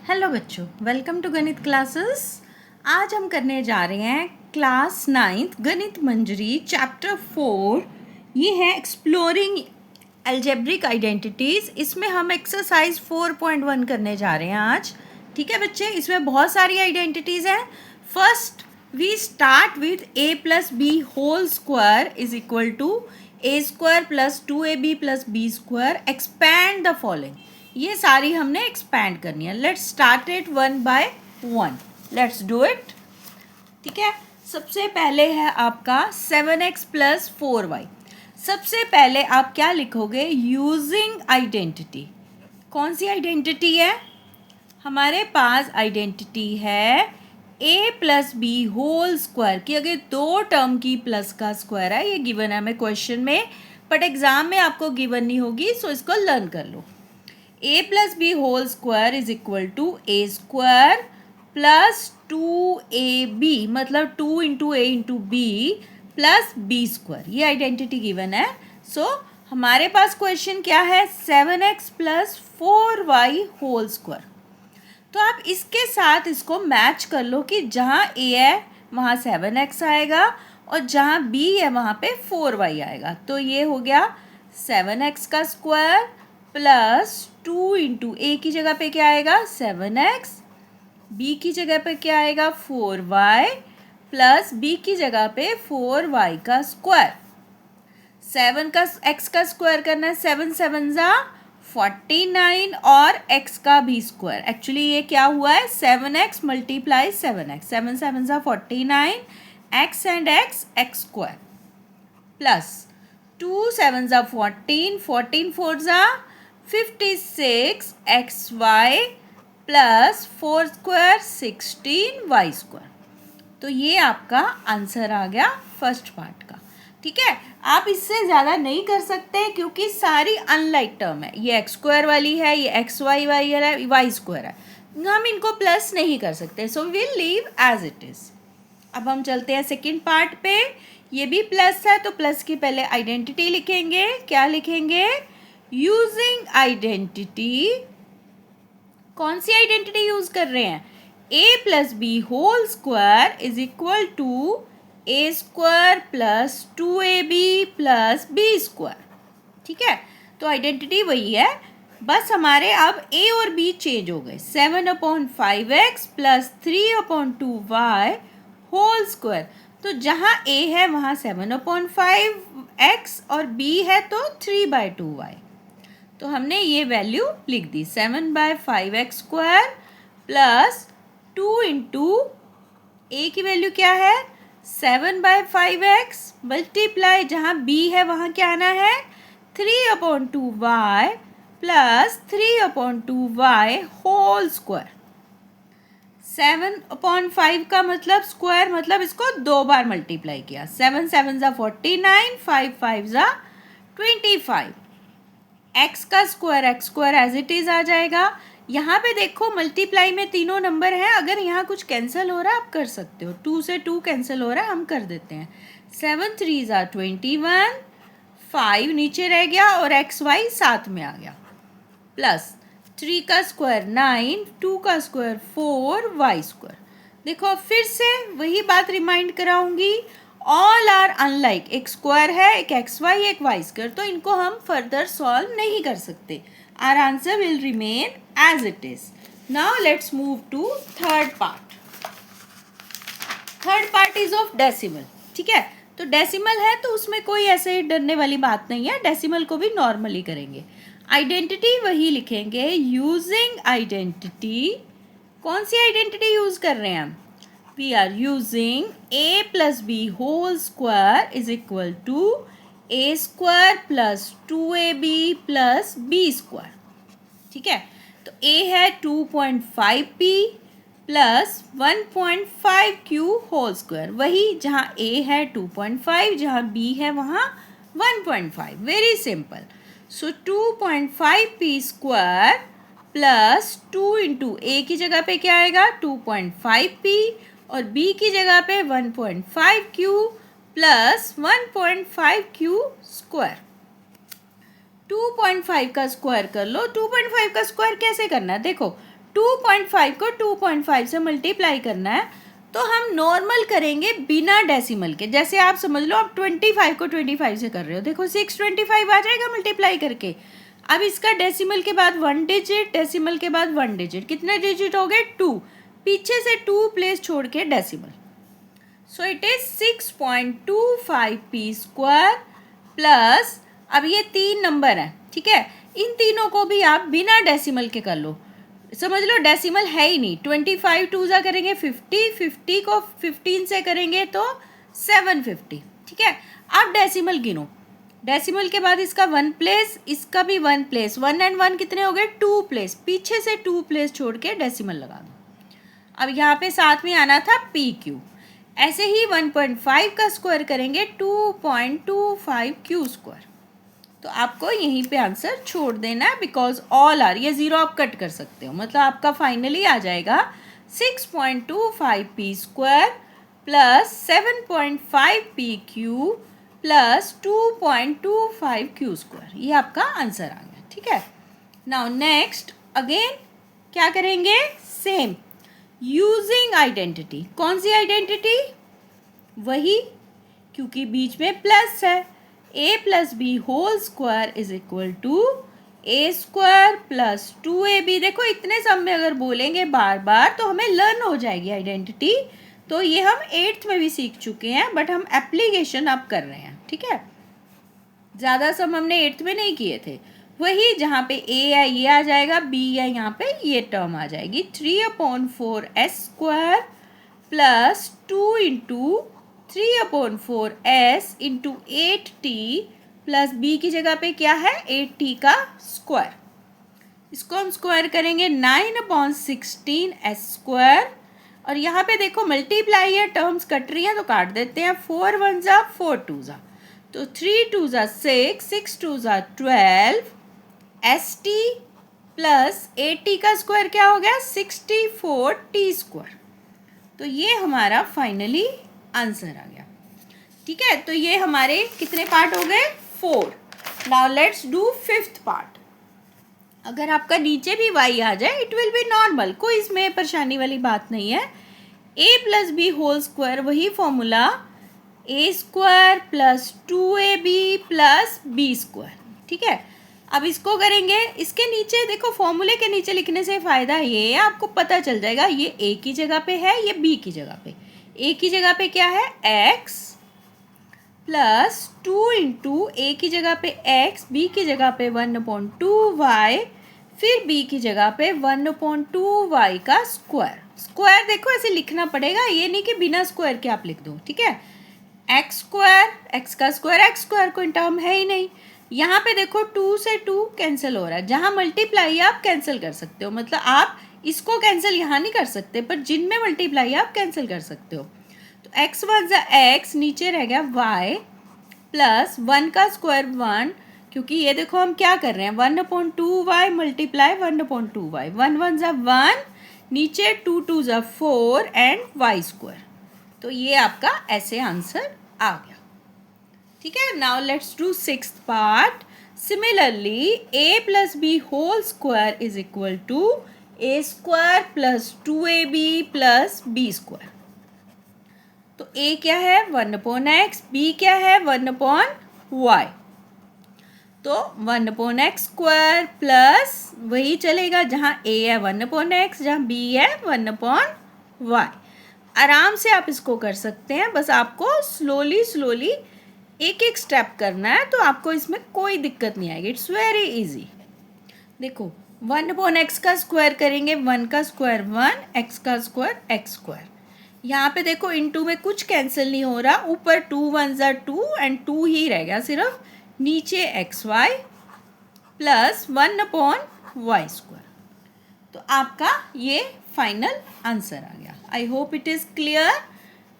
Hello बच्चों, welcome to गणित classes. आज हम करने जा रहे हैं क्लास 9th गणित मंजरी चैप्टर 4। ये है एक्सप्लोरिंग अलजेब्रिक आइडेंटिटीज़। इसमें हम एक्सरसाइज 4.1 करने जा रहे हैं आज। ठीक है बच्चे, इसमें बहुत सारी आइडेंटिटीज़ हैं। First we start with a plus B whole square is equal to a square plus 2ab plus b square. Expand the following. ये सारी हमने एक्सपैंड करनी है। Let's start it one by one. Let's do it. ठीक है, सबसे पहले है आपका 7x प्लस 4y। सबसे पहले आप क्या लिखोगे? Using identity. कौन सी आइडेंटिटी है? हमारे पास आइडेंटिटी है a plus B whole square की अगर दो टर्म की प्लस का स्क्वायर है। ये गिवन है हमें क्वेश्चन में, बट एग्जाम में आपको गिवन नहीं होगी, सो इसको लर्न कर लो। a plus B whole square is equal to a square plus 2ab, मतलब 2 into A into B plus B square. ये आइडेंटिटी गिवन है। सो हमारे पास क्वेश्चन क्या है? 7x plus 4y whole square. तो आप इसके साथ इसको मैच कर लो कि जहाँ a है वहाँ 7x आएगा और जहाँ b है वहाँ पे 4y आएगा। तो ये हो गया 7x का स्क्वायर प्लस 2 इंटू ए की जगह पे क्या आएगा? 7x, b की जगह पे क्या आएगा? 4y प्लस b की जगह पे 4y का स्क्वायर। 7 का x का स्क्वायर करना है, 7 7 जा 49 और x का भी स्क्वायर। एक्चुअली ये क्या हुआ है? 7x मल्टीप्लाई 7x, 7 7 जा 49, x and x square plus 2 7 जा 14, 14 4 जा 56 xy plus 4 square 16 y square. तो ये आपका आंसर आ गया फर्स्ट पार्ट का। ठीक है, आप इससे ज़्यादा नहीं कर सकते क्योंकि सारी अनलाइक टर्म है। ये एक्स स्क्वायर वाली है, ये एक्स वाई वाई है, वाई स्क्वायर है। हम इनको प्लस नहीं कर सकते, so will leave as it is. अब हम चलते हैं सेकंड पार्ट पे। ये भी प्लस है तो प्लस की पहले आइडेंटिटी लिखेंगे। क्या लिखेंगे? Using identity. कौन सी आइडेंटिटी यूज कर रहे हैं? a plus B whole square is equal to a square plus 2ab plus b square. ठीक है, तो आइडेंटिटी वही है, बस हमारे अब a और b चेंज हो गए। 7/5x plus 3/2y whole square. तो जहाँ a है वहाँ 7/5x और b है तो 3/2y। तो हमने ये वैल्यू लिख दी, 7/5x square plus 2 into a की वैल्यू क्या है? 7/5x मल्टीप्लाई जहाँ b है वहाँ क्या आना है? 3/2y plus 3/2y whole square. 7/5 का मतलब स्क्वायर, मतलब इसको दो बार मल्टीप्लाई किया। 7 7 जा 49, 5 5 जा 25। एक्स का square X square as it is आ जाएगा। यहाँ पे देखो मल्टीप्लाई में तीनों नंबर हैं, अगर यहाँ कुछ कैंसिल हो रहा है आप कर सकते हो। 2 से 2 कैंसिल हो रहा है, हम कर देते हैं। 7 3 जा 21, 5 नीचे रह गया और एक्स वाई साथ में आ गया, प्लस 3 का स्क्वायर 9, 2 का स्क्वायर 4 वाई स्क्वायर। देखो फिर से वही बात रिमाइंड कराऊंगी, ऑल आर अनलाइक। एक स्क्वायर है, एक एक्स वाई, एक वाई स्क्वायर, तो इनको हम फर्दर सॉल्व नहीं कर सकते। Our answer will remain as it is. Now let's move to third part. Third part is of decimal. ठीक है, तो डेसिमल है तो उसमें कोई ऐसे डरने वाली बात नहीं है, डेसिमल को भी नॉर्मली करेंगे। आइडेंटिटी वही लिखेंगे, यूजिंग आइडेंटिटी। कौन सी आइडेंटिटी यूज कर रहे हैं हम? We are using a plus b whole square is equal to a square plus 2ab plus b square। ठीक है, तो a है 2.5p plus 1.5q whole square. वही जहाँ a है 2.5, जहाँ b है वहाँ 1.5। Very simple. So 2.5p square plus 2 into a की जगह पे क्या आएगा? 2.5p और b की जगह पे 1.5q प्लस 1.5q स्क्वायर। 2.5 का स्क्वायर कर लो। 2.5 का स्क्वायर कैसे करना है? देखो 2.5 को 2.5 से मल्टीप्लाई करना है तो हम नॉर्मल करेंगे बिना डेसिमल के। जैसे आप समझ लो आप 25 को 25 से कर रहे हो, देखो 625 आ जाएगा मल्टीप्लाई करके। अब इसका डेसिमल के बाद 1 डिजिट, डेसिमल के बाद 1 डिजिट, कितने डिजिट हो गए 2, पीछे से 2 प्लेस छोड़ के decimal. So it is 6.25 P square plus, अब ये 3 नंबर है, ठीक है, इन तीनों को भी आप बिना डेसिमल के कर लो। समझ लो डेसिमल है ही नहीं। 25 2 करेंगे 50, 50 को 15 से करेंगे तो 750, ठीक है। अब डेसिमल गिनो, डेसिमल के बाद इसका 1 प्लेस, इसका भी 1 प्लेस, 1 एंड 1 कितने हो गए 2 प्लेस, पीछे से 2 प्लेस छोड़ के डेसिमल लगा दो। अब यहाँ पे साथ में आना था पी क्यू। ऐसे ही 1.5 का स्क्वायर करेंगे 2.25 क्यू स्क्वायर। तो आपको यहीं पे आंसर छोड़ देना है, बिकॉज ऑल आर, ये ज़ीरो आप कट कर सकते हो, मतलब आपका फाइनली आ जाएगा 6.25 P square plus 7.5 P Q plus 2.25 Q square. ये आपका आंसर आ गया, ठीक है। नाउ नेक्स्ट अगेन क्या करेंगे, सेम यूजिंग आइडेंटिटी। कौन सी आइडेंटिटी, वही, क्योंकि बीच में प्लस है, a plus B whole square is equal to a square plus 2ab। देखो इतने सब में अगर बोलेंगे बार बार तो हमें लर्न हो जाएगी आइडेंटिटी। तो ये हम 8th में भी सीख चुके हैं, बट हम एप्लीकेशन अब कर रहे हैं, ठीक है। ज़्यादा सम हमने 8th में नहीं किए थे। वही जहाँ पे a है ये आ जाएगा, b है यहाँ पे ये टर्म आ जाएगी, 3/4 s square plus 2 into 3/4 s into 8t plus b की जगह पे क्या है 8t का स्क्वायर। इसको हम स्क्वायर करेंगे 9/16 s स्क्वायर। और यहाँ पे देखो मल्टीप्लाई है, टर्म्स कट रही हैं तो काट देते हैं, 4 1 जा 4 2 जा, तो 3 2 जा 6, 6 2 जा 12 st प्लस 8t का स्क्वायर क्या हो गया 64t स्क्वायर। तो ये हमारा फाइनली आंसर आ गया, ठीक है। तो ये हमारे कितने पार्ट हो गए 4। Now let's do 5th part. अगर आपका नीचे भी y आ जाए इट विल बी नॉर्मल, कोई इसमें परेशानी वाली बात नहीं है। a plus B whole square, वही formula, a square plus 2ab plus b square, ठीक है। अब इसको करेंगे, इसके नीचे देखो फॉर्मूले के नीचे लिखने से फ़ायदा ये है आपको पता चल जाएगा ये a की जगह पे है, ये b की जगह पे। a की जगह पे क्या है x प्लस 2 इंटू ए की जगह पे x, b की जगह पे 1/2y, फिर b की जगह पे 1/2y का स्क्वायर। स्क्वायर देखो ऐसे लिखना पड़ेगा, ये नहीं कि बिना स्क्वायर के आप लिख दो, ठीक है। एक्स स्क्वायर, एक्स का स्क्वायर, एक्स स्क्वायर कोई टर्म है ही नहीं। यहाँ पे देखो 2 से 2 कैंसिल हो रहा है, जहाँ मल्टीप्लाई आप कैंसिल कर सकते हो, मतलब आप इसको कैंसिल यहाँ नहीं कर सकते, पर जिनमें मल्टीप्लाई आप कैंसिल कर सकते हो। तो x वन जा x, नीचे रह गया y प्लस 1 का स्क्वायर 1, क्योंकि ये देखो हम क्या कर रहे हैं 1/2y मल्टीप्लाई 1/2y, 1 1 जा 1, नीचे 2 2 जा 4 एंड y स्क्वायर। तो ये आपका ऐसे आंसर आ गया, ठीक है। Now let's do 6th part. Similarly a plus B whole square is equal to a square plus 2ab plus b square. तो a क्या है 1/x, b क्या है 1/y, तो 1/x स्क्वायर प्लस वही चलेगा जहाँ a है 1/x, जहाँ b है 1/y। आराम से आप इसको कर सकते हैं, बस आपको स्लोली स्लोली एक एक स्टेप करना है, तो आपको इसमें कोई दिक्कत नहीं आएगी, इट्स वेरी इजी। देखो 1/x का स्क्वायर करेंगे, 1 का स्क्वायर 1, x का स्क्वायर x स्क्वायर। यहाँ पे देखो इनटू में कुछ कैंसिल नहीं हो रहा, ऊपर 2 1 जा 2 एंड 2 ही रह गया सिर्फ, नीचे xy प्लस 1/y स्क्वायर। तो आपका ये फाइनल आंसर आ गया। I hope it is clear.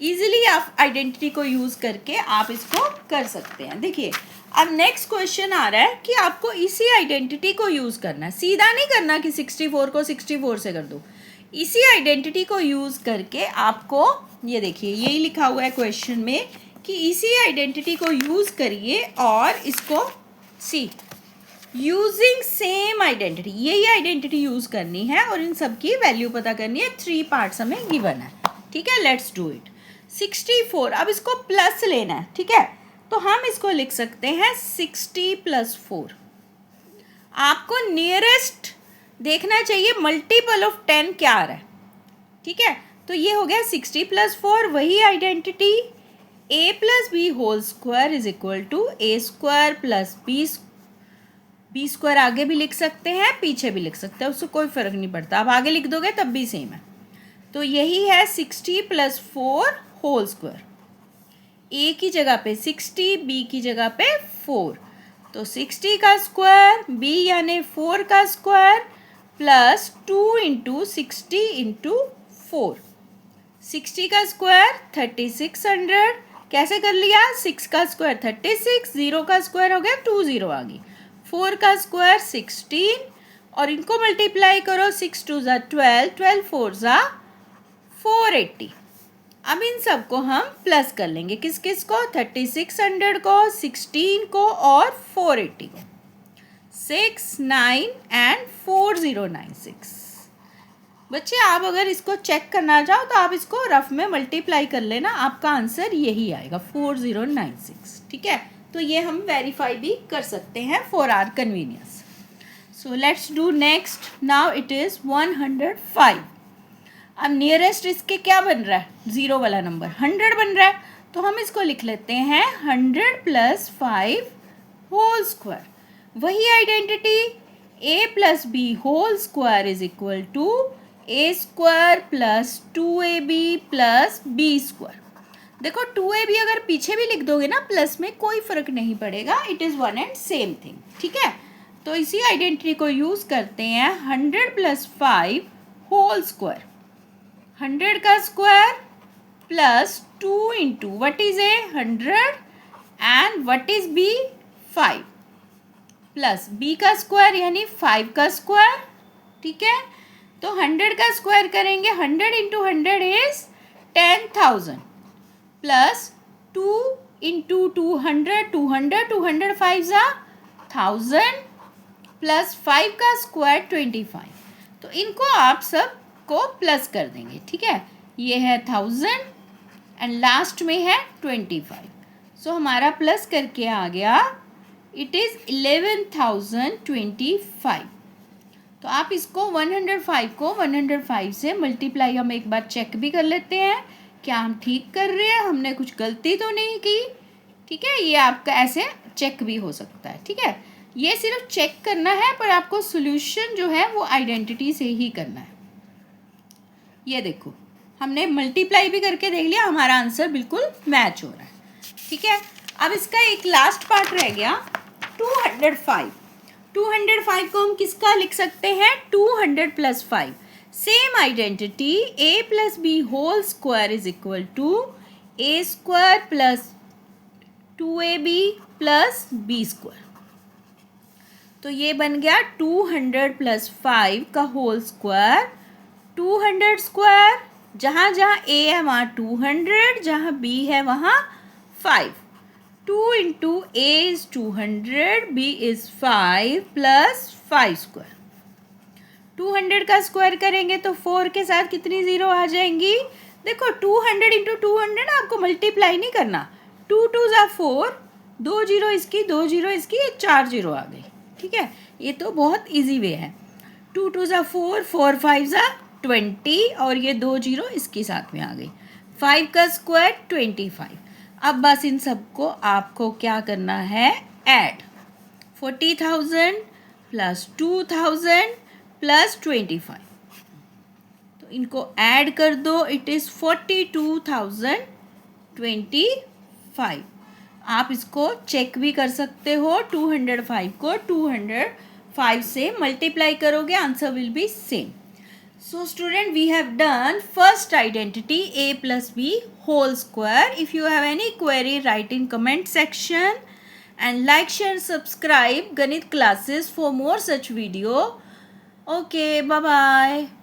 Easily आप आइडेंटिटी को यूज़ करके आप इसको कर सकते हैं। देखिए अब नेक्स्ट क्वेश्चन आ रहा है कि आपको इसी आइडेंटिटी को यूज़ करना है, सीधा नहीं करना कि 64 को 64 से कर दो। इसी आइडेंटिटी को यूज़ करके आपको, ये देखिए यही लिखा हुआ है क्वेश्चन में कि इसी आइडेंटिटी को यूज़ करिए और इसको सी यूजिंग सेम आइडेंटिटी, यही आइडेंटिटी यूज करनी है और इन सब की वैल्यू पता करनी है। 3 पार्ट्स हमें गिवन है, ठीक है। Let's do it. 64, अब इसको प्लस लेना है, ठीक है। तो हम इसको लिख सकते हैं 60 + 4। आपको नियरेस्ट देखना चाहिए मल्टीपल ऑफ 10 क्या आ रहा है, ठीक है। तो ये हो गया 60 + 4, वही identity a + b whole square is equal to a² + b square आगे भी लिख सकते हैं, पीछे भी लिख सकते हैं, उससे कोई फ़र्क नहीं पड़ता। आप आगे लिख दोगे तब भी सेम है। तो यही है 60 + 4 होल स्क्वायर। a की जगह पे 60, b की जगह पे 4। तो 60 का स्क्वायर, b यानी 4 का स्क्वायर प्लस 2 × 60 × 4। 60 का स्क्वायर 3600। कैसे कर लिया? 6 का स्क्वायर 36, 0 का स्क्वायर हो गया 2 0 आ गई। 4 का स्क्वायर 16 और इनको मल्टीप्लाई करो, 6 2 = 12, 12 4 = 480। अब इन सब को हम प्लस कर लेंगे, किस किस को? 3600 को, 16 को और 480 को। 6 9 and 4096। बच्चे आप अगर इसको चेक करना चाहो तो आप इसको रफ में मल्टीप्लाई कर लेना, आपका आंसर यही आएगा 4096, ठीक है। तो ये हम वेरीफाई भी कर सकते हैं for our convenience. So let's do next. Now it is 105। अब नियरेस्ट इसके क्या बन रहा है? 0 वाला नंबर 100 बन रहा है, तो हम इसको लिख लेते हैं 100 + 5 होल स्क्वायर। वही identity a + b whole square is equal to a² + 2ab + b square. देखो 2ab अगर पीछे भी लिख दोगे ना प्लस में, कोई फ़र्क नहीं पड़ेगा, it is one and same thing, ठीक है। तो इसी आइडेंटिटी को यूज़ करते हैं 100 + 5 होल स्क्वायर। 100 का square plus 2 × what is a 100 and what is b 5 plus b का स्क्वायर यानी 5 का स्क्वायर, ठीक है। तो 100 का स्क्वायर करेंगे, 100 × 100 इज 10,000 प्लस 2 × 200, 200 200 5 = 1000 प्लस 5 का स्क्वायर 25। तो इनको आप सब को प्लस कर देंगे, ठीक है। ये है 1000 एंड लास्ट में है 25। सो हमारा प्लस करके आ गया, इट इज़ 11,025। तो आप इसको 105 को 105 से मल्टीप्लाई हम एक बार चेक भी कर लेते हैं, क्या हम ठीक कर रहे हैं, हमने कुछ गलती तो नहीं की, ठीक है। ये आपका ऐसे चेक भी हो सकता है, ठीक है। ये सिर्फ चेक करना है, पर आपको सोल्यूशन जो है वो आइडेंटिटी से ही करना है। ये देखो हमने मल्टीप्लाई भी करके देख लिया, हमारा आंसर बिल्कुल मैच हो रहा है, ठीक है। अब इसका एक लास्ट पार्ट रह गया 205। 205 को हम किसका लिख सकते हैं? 200 + 5। Same identity a + b whole square is equal to a² + 2ab + b square. तो ये बन गया 200 + 5 का होल स्क्वायर। 200 स्क्वायर, जहाँ जहाँ a है वहाँ 200, जहाँ b है वहाँ 5। 2 × a is 200, b is 5 + 5 square. 200 का स्क्वायर करेंगे तो 4 के साथ कितनी ज़ीरो आ जाएंगी? देखो 200 × 200 आपको मल्टीप्लाई नहीं करना, 2 2 = 4, 2 0 इसकी, 2 0 इसकी, 4 0 आ गई, ठीक है। ये तो बहुत इजी वे है। 2 2 = 4, 4 5 = 20 और ये 2 0 इसके साथ में आ गई। 5 का स्क्वायर 25। अब बस इन सबको आपको क्या करना है? ऐड। 40,000 + 2,000 + 25। तो इनको ऐड कर दो, इट इज़ 42,025। आप इसको चेक भी कर सकते हो, 205 को 205 से मल्टीप्लाई करोगे, answer will be same. So student, we have done first identity a + b whole square. If you have any query, write in comment section and like, share, subscribe Ganit classes for more such video. Okay, bye bye.